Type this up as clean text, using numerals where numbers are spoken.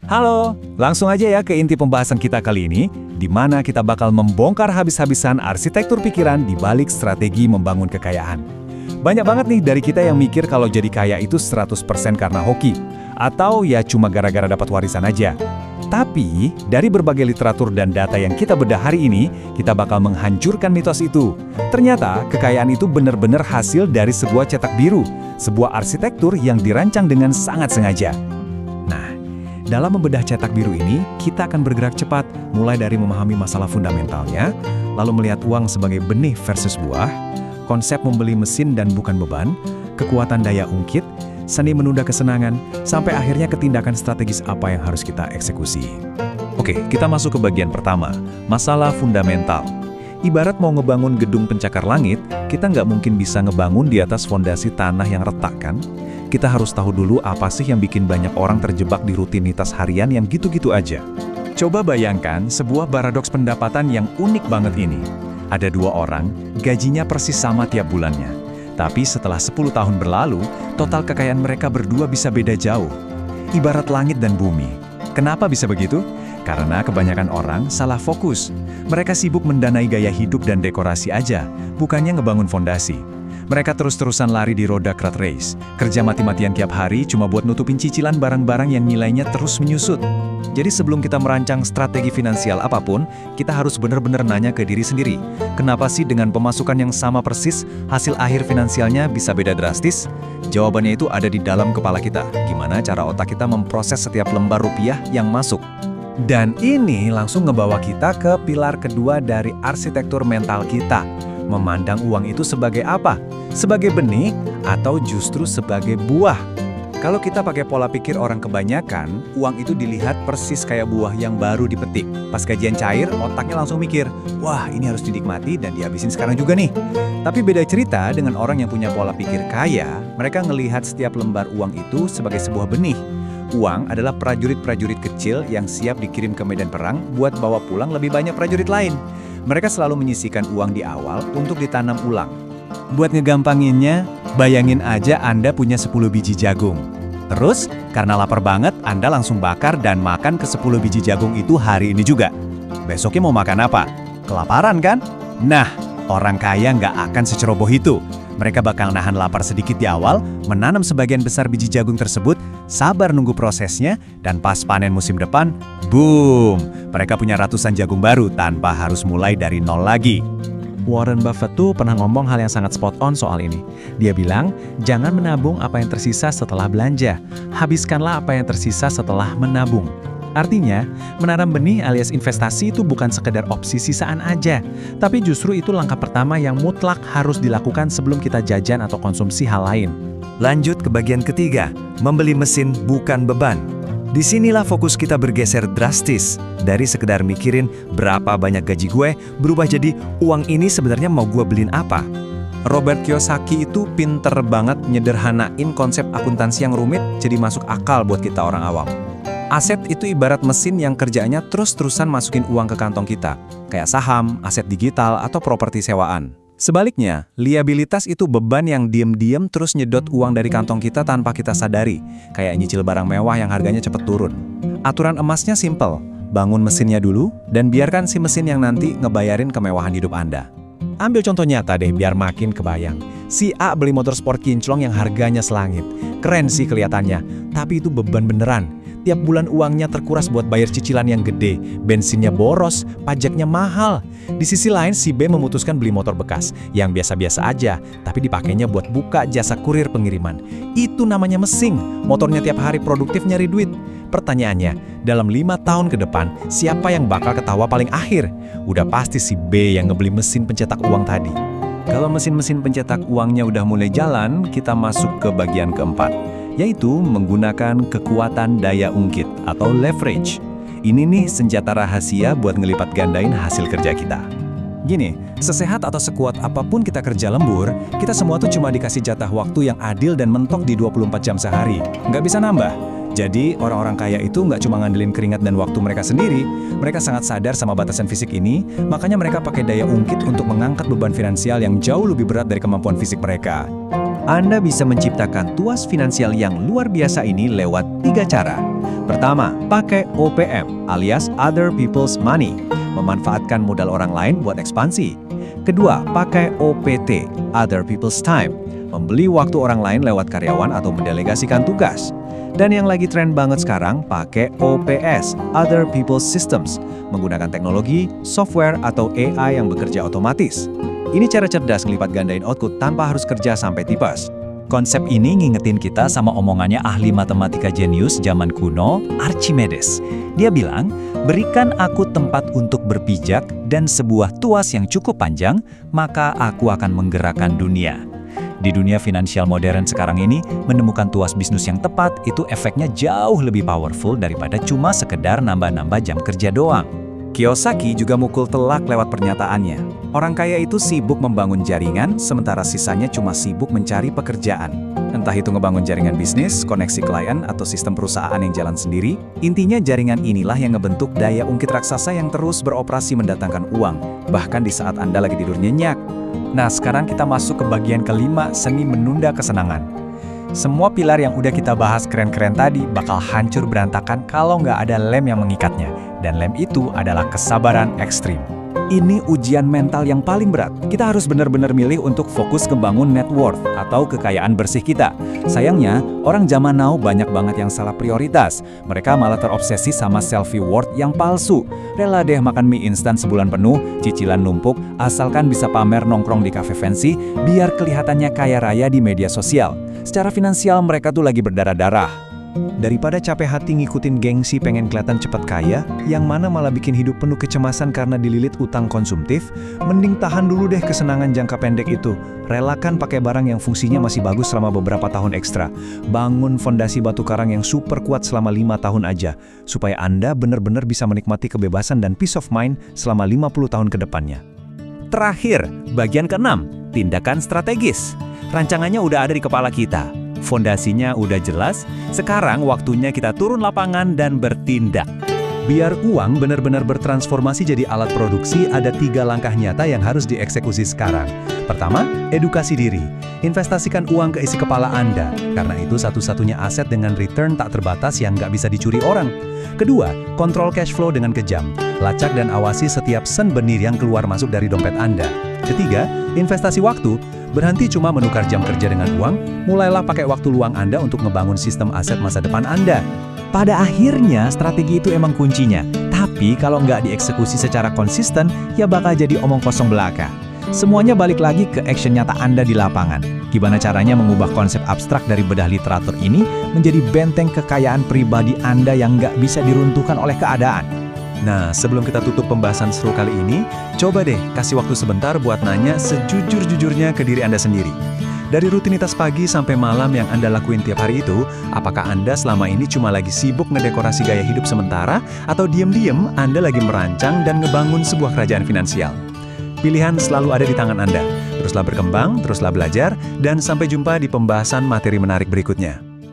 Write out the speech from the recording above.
Halo, langsung aja ya ke inti pembahasan kita kali ini, di mana kita bakal membongkar habis-habisan arsitektur pikiran di balik strategi membangun kekayaan. Banyak banget nih dari kita yang mikir kalau jadi kaya itu 100% karena hoki, atau ya cuma gara-gara dapat warisan aja. Tapi, dari berbagai literatur dan data yang kita bedah hari ini, kita bakal menghancurkan mitos itu. Ternyata, kekayaan itu benar-benar hasil dari sebuah cetak biru, sebuah arsitektur yang dirancang dengan sangat sengaja. Dalam membedah cetak biru ini, kita akan bergerak cepat, mulai dari memahami masalah fundamentalnya, lalu melihat uang sebagai benih versus buah, konsep membeli mesin dan bukan beban, kekuatan daya ungkit, seni menunda kesenangan, sampai akhirnya ke tindakan strategis apa yang harus kita eksekusi. Oke, kita masuk ke bagian pertama, masalah fundamental. Ibarat mau ngebangun gedung pencakar langit, kita nggak mungkin bisa ngebangun di atas fondasi tanah yang retak kan? Kita harus tahu dulu apa sih yang bikin banyak orang terjebak di rutinitas harian yang gitu-gitu aja. Coba bayangkan sebuah paradoks pendapatan yang unik banget ini. Ada dua orang, gajinya persis sama tiap bulannya. Tapi setelah 10 tahun berlalu, total kekayaan mereka berdua bisa beda jauh. Ibarat langit dan bumi. Kenapa bisa begitu? Karena kebanyakan orang salah fokus. Mereka sibuk mendanai gaya hidup dan dekorasi aja, bukannya ngebangun fondasi. Mereka terus-terusan lari di roda rat race, kerja mati-matian tiap hari cuma buat nutupin cicilan barang-barang yang nilainya terus menyusut. Jadi sebelum kita merancang strategi finansial apapun, kita harus benar-benar nanya ke diri sendiri, kenapa sih dengan pemasukan yang sama persis, hasil akhir finansialnya bisa beda drastis? Jawabannya itu ada di dalam kepala kita, gimana cara otak kita memproses setiap lembar rupiah yang masuk. Dan ini langsung ngebawa kita ke pilar kedua dari arsitektur mental kita. Memandang uang itu sebagai apa? Sebagai benih atau justru sebagai buah? Kalau kita pakai pola pikir orang kebanyakan, uang itu dilihat persis kayak buah yang baru dipetik. Pas gajian cair, otaknya langsung mikir, wah ini harus dinikmati dan dihabisin sekarang juga nih. Tapi beda cerita dengan orang yang punya pola pikir kaya, mereka ngelihat setiap lembar uang itu sebagai sebuah benih. Uang adalah prajurit-prajurit kecil yang siap dikirim ke medan perang buat bawa pulang lebih banyak prajurit lain. Mereka selalu menyisihkan uang di awal untuk ditanam ulang. Buat ngegampanginnya, bayangin aja Anda punya 10 biji jagung. Terus, karena lapar banget, Anda langsung bakar dan makan ke 10 biji jagung itu hari ini juga. Besoknya mau makan apa? Kelaparan kan? Nah, orang kaya nggak akan seceroboh itu. Mereka bakal nahan lapar sedikit di awal, menanam sebagian besar biji jagung tersebut, sabar nunggu prosesnya, dan pas panen musim depan, boom! Mereka punya ratusan jagung baru tanpa harus mulai dari nol lagi. Warren Buffett tuh pernah ngomong hal yang sangat spot on soal ini. Dia bilang, jangan menabung apa yang tersisa setelah belanja. Habiskanlah apa yang tersisa setelah menabung. Artinya, menanam benih alias investasi itu bukan sekedar opsi sisaan aja, tapi justru itu langkah pertama yang mutlak harus dilakukan sebelum kita jajan atau konsumsi hal lain. Lanjut ke bagian ketiga, membeli mesin bukan beban. Disinilah fokus kita bergeser drastis, dari sekedar mikirin berapa banyak gaji gue, berubah jadi uang ini sebenarnya mau gue beliin apa. Robert Kiyosaki itu pinter banget nyederhanain konsep akuntansi yang rumit jadi masuk akal buat kita orang awam. Aset itu ibarat mesin yang kerjanya terus-terusan masukin uang ke kantong kita, kayak saham, aset digital, atau properti sewaan. Sebaliknya, liabilitas itu beban yang diem-diem terus nyedot uang dari kantong kita tanpa kita sadari, kayak nyicil barang mewah yang harganya cepet turun. Aturan emasnya simple, bangun mesinnya dulu, dan biarkan si mesin yang nanti ngebayarin kemewahan hidup Anda. Ambil contoh nyata deh biar makin kebayang. Si A beli motor sport kinclong yang harganya selangit. Keren sih kelihatannya, tapi itu beban beneran. Tiap bulan uangnya terkuras buat bayar cicilan yang gede, bensinnya boros, pajaknya mahal. Di sisi lain, si B memutuskan beli motor bekas, yang biasa-biasa aja, tapi dipakainya buat buka jasa kurir pengiriman. Itu namanya mesin, motornya tiap hari produktif nyari duit. Pertanyaannya, dalam 5 tahun ke depan, siapa yang bakal ketawa paling akhir? Udah pasti si B yang ngebeli mesin pencetak uang tadi. Kalau mesin-mesin pencetak uangnya udah mulai jalan, kita masuk ke bagian keempat, yaitu menggunakan kekuatan daya ungkit atau leverage. Ini nih senjata rahasia buat ngelipat gandain hasil kerja kita. Gini, sesehat atau sekuat apapun kita kerja lembur, kita semua tuh cuma dikasih jatah waktu yang adil dan mentok di 24 jam sehari. Nggak bisa nambah. Jadi, orang-orang kaya itu nggak cuma ngandelin keringat dan waktu mereka sendiri, mereka sangat sadar sama batasan fisik ini, makanya mereka pakai daya ungkit untuk mengangkat beban finansial yang jauh lebih berat dari kemampuan fisik mereka. Anda bisa menciptakan tuas finansial yang luar biasa ini lewat 3 cara. Pertama, pakai OPM alias Other People's Money, memanfaatkan modal orang lain buat ekspansi. Kedua, pakai OPT, Other People's Time, membeli waktu orang lain lewat karyawan atau mendelegasikan tugas. Dan yang lagi tren banget sekarang, pakai OPS, Other People's Systems, menggunakan teknologi, software, atau AI yang bekerja otomatis. Ini cara cerdas ngelipat gandain output tanpa harus kerja sampai tipes. Konsep ini ngingetin kita sama omongannya ahli matematika jenius zaman kuno, Archimedes. Dia bilang, berikan aku tempat untuk berpijak dan sebuah tuas yang cukup panjang, maka aku akan menggerakkan dunia. Di dunia finansial modern sekarang ini, menemukan tuas bisnis yang tepat itu efeknya jauh lebih powerful daripada cuma sekedar nambah-nambah jam kerja doang. Kiyosaki juga mukul telak lewat pernyataannya. Orang kaya itu sibuk membangun jaringan, sementara sisanya cuma sibuk mencari pekerjaan. Entah itu ngebangun jaringan bisnis, koneksi klien, atau sistem perusahaan yang jalan sendiri, intinya jaringan inilah yang ngebentuk daya ungkit raksasa yang terus beroperasi mendatangkan uang, bahkan di saat Anda lagi tidur nyenyak. Nah, sekarang kita masuk ke bagian kelima, seni menunda kesenangan. Semua pilar yang udah kita bahas keren-keren tadi bakal hancur berantakan kalau nggak ada lem yang mengikatnya. Dan lem itu adalah kesabaran ekstrim. Ini ujian mental yang paling berat. Kita harus benar-benar milih untuk fokus ngebangun net worth atau kekayaan bersih kita. Sayangnya, orang zaman now banyak banget yang salah prioritas. Mereka malah terobsesi sama selfie worth yang palsu. Rela deh makan mie instan sebulan penuh, cicilan numpuk, asalkan bisa pamer nongkrong di cafe fancy, biar kelihatannya kaya raya di media sosial. Secara finansial mereka tuh lagi berdarah-darah. Daripada capek hati ngikutin gengsi pengen kelihatan cepat kaya, yang mana malah bikin hidup penuh kecemasan karena dililit utang konsumtif, mending tahan dulu deh kesenangan jangka pendek itu. Relakan pakai barang yang fungsinya masih bagus selama beberapa tahun ekstra. Bangun fondasi batu karang yang super kuat selama 5 tahun aja, supaya Anda benar-benar bisa menikmati kebebasan dan peace of mind selama 50 tahun ke depannya. Terakhir, bagian keenam, tindakan strategis. Rancangannya udah ada di kepala kita. Fondasinya udah jelas, sekarang waktunya kita turun lapangan dan bertindak. Biar uang benar-benar bertransformasi jadi alat produksi, ada 3 langkah nyata yang harus dieksekusi sekarang. Pertama, edukasi diri. Investasikan uang ke isi kepala Anda, karena itu satu-satunya aset dengan return tak terbatas yang nggak bisa dicuri orang. Kedua, kontrol cash flow dengan kejam. Lacak dan awasi setiap sen benir yang keluar masuk dari dompet Anda. Ketiga, investasi waktu. Berhenti cuma menukar jam kerja dengan uang, mulailah pakai waktu luang Anda untuk ngebangun sistem aset masa depan Anda. Pada akhirnya, strategi itu emang kuncinya. Tapi kalau nggak dieksekusi secara konsisten, ya bakal jadi omong kosong belaka. Semuanya balik lagi ke action nyata Anda di lapangan. Gimana caranya mengubah konsep abstrak dari bedah literatur ini menjadi benteng kekayaan pribadi Anda yang nggak bisa diruntuhkan oleh keadaan. Nah, sebelum kita tutup pembahasan seru kali ini, coba deh kasih waktu sebentar buat nanya sejujur-jujurnya ke diri Anda sendiri. Dari rutinitas pagi sampai malam yang Anda lakuin tiap hari itu, apakah Anda selama ini cuma lagi sibuk ngedekorasi gaya hidup sementara, atau diem-diem Anda lagi merancang dan ngebangun sebuah kerajaan finansial? Pilihan selalu ada di tangan Anda. Teruslah berkembang, teruslah belajar, dan sampai jumpa di pembahasan materi menarik berikutnya.